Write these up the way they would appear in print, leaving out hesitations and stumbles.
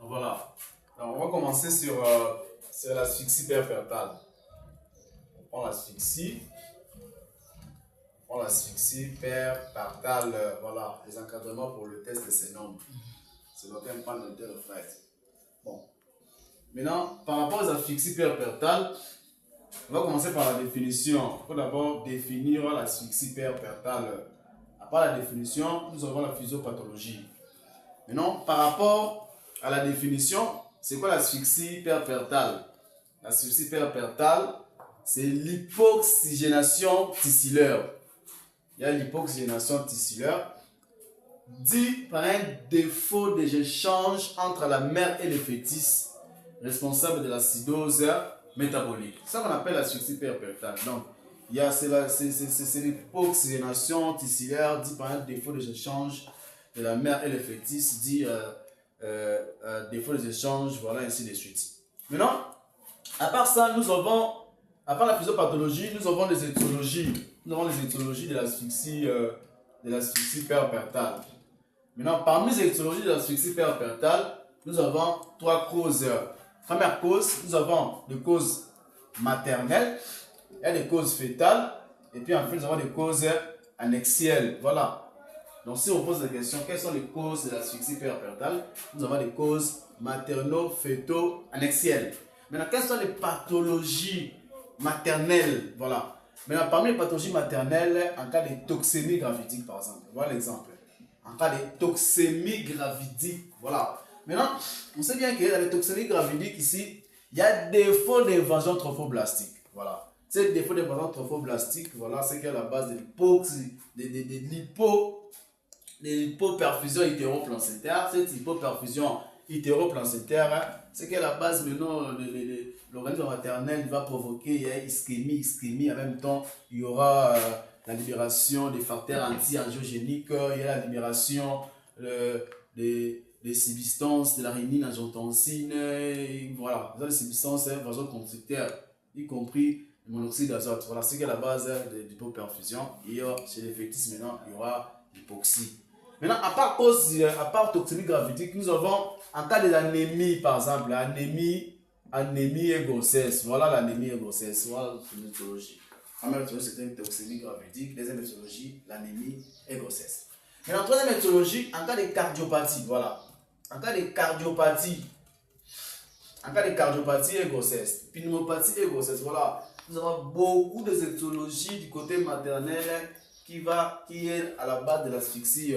Voilà. Alors, on va commencer sur l'asphyxie perpertale. On prend l'asphyxie. Perpertale. Voilà, les encadrements pour le test de ces nombres. C'est donc un pan de le fait. Bon. Maintenant, par rapport aux asphyxies perpertales, on va commencer par la définition. Il faut d'abord définir l'asphyxie perpertale. À part la définition, nous avons la physiopathologie. Maintenant, par rapport à la définition, c'est quoi l'asphyxie perpertale? L'asphyxie perpertale, c'est l'hypoxygénation tissulaire. Il y a l'hypoxygénation tissulaire, dit par un défaut d'échange entre la mère et le fœtus, responsable de l'acidose métabolique. C'est ça qu'on appelle l'asphyxie perpertale. Donc, c'est l'hypoxygénation tissulaire, dit par un défaut d'échange de la mère et le fœtus, dit défaut des échanges, voilà, ainsi de suite. Maintenant, à part ça, à part la physiopathologie, nous avons les étiologies. Nous avons les étiologies de l'asphyxie perpertale. Maintenant, parmi les étiologies de l'asphyxie perpertale, nous avons trois causes. Première cause, nous avons des causes maternelles, il y a des causes fétales, et puis enfin, nous avons des causes annexielles. Voilà. Donc, si on pose la question, quelles sont les causes de l'asphyxie perpertale? Nous avons des causes materno-féto-annexielles. Maintenant, quelles sont les pathologies maternelles? Voilà. Maintenant, parmi les pathologies maternelles, en cas de toxémie gravidique, par exemple. Voilà l'exemple. En cas de toxémie gravidique, voilà. Maintenant, on sait bien que dans les toxémies gravidiques, ici, il y a défaut d'invasion trophoblastique. Voilà. Ces défauts d'invasion trophoblastique, voilà, c'est qu'à la base de l'hypoperfusion hétéroplancétaire. Cette hypoperfusion hétéroplancétaire, c'est qu'à la base, maintenant, l'organisme maternel va provoquer ischémie. En même temps, il y aura la libération des facteurs anti-angiogéniques, il y a la libération des substances de la rénine, angiotensine, voilà, les substances vasoconstricteurs, y compris le monoxyde d'azote. Voilà, c'est qu'à la base de l'hypoperfusion. Et chez les fœtus, maintenant, il y aura l'hypoxie. Maintenant, à part toxémie gravidique, nous avons, en cas d'anémie, par exemple, anémie et grossesse. Voilà l'anémie et grossesse. Voilà l'étiologie. Première étiologie, c'est une toxémie gravidique. Deuxième étiologie, l'anémie et grossesse. Maintenant, troisième étiologie, en cas de cardiopathie. Voilà. En cas de cardiopathie et grossesse. Pneumopathie et grossesse. Voilà. Nous avons beaucoup d'étiologies du côté maternel qui est à la base de l'asphyxie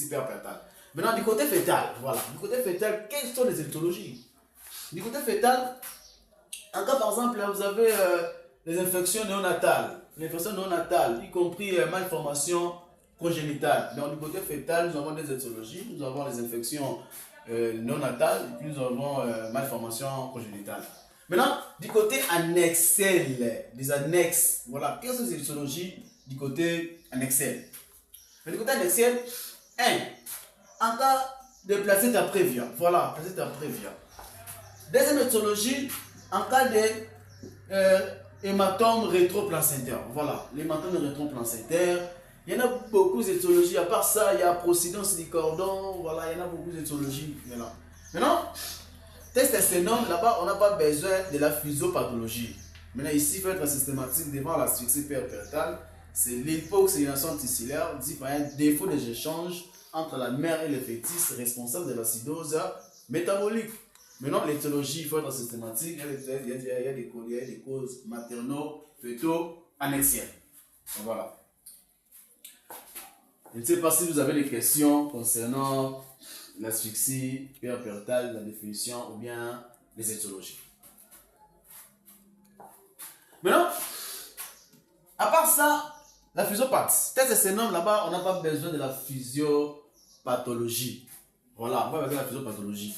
perpertale. Maintenant, du côté fœtal, voilà. Du côté fœtal, quelles sont les étiologies? Du côté fœtal, en cas par exemple, vous avez les infections néonatales. L'infection néonatale, y compris malformation congénitale. Donc, du côté fœtal, nous avons des étiologies. Nous avons les infections néonatales et puis nous avons malformation congénitale. Maintenant, du côté annexel, des annexes, voilà. Quelles sont les étiologies du côté annexel? Du côté annexel, 1. En cas de placenta prévia. Voilà, placenta prévia. Deuxième étiologie, en cas de hématome rétroplacentaire. Voilà, l'hématome rétroplacentaire. Il y en a beaucoup d'étiologies. À part ça, il y a procidence du cordon. Voilà, il y en a beaucoup d'étiologies. Maintenant, testosténome, là-bas, on n'a pas besoin de la physiopathologie. Maintenant, ici, il faut être systématique devant l'asphyxie perpertale. C'est l'hypoxygénation tissulaire, dit par un défaut des échanges entre la mère et le fœtus, responsable de l'acidose métabolique. Maintenant, l'étiologie, il faut être systématique. Il y a des causes materno-féto-annexielles. Voilà. Je ne sais pas si vous avez des questions concernant l'asphyxie perpertale, la définition ou bien les étiologies. Maintenant, à part ça, la physiopathie. Testosténome, là-bas, on n'a pas besoin de la physiopathologie. Voilà, on n'a pas besoin de la physiopathologie.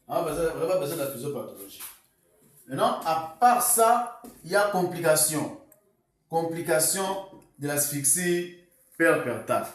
On n'a pas besoin de la physiopathologie. Maintenant, à part ça, il y a complications. Complications de l'asphyxie perpertale.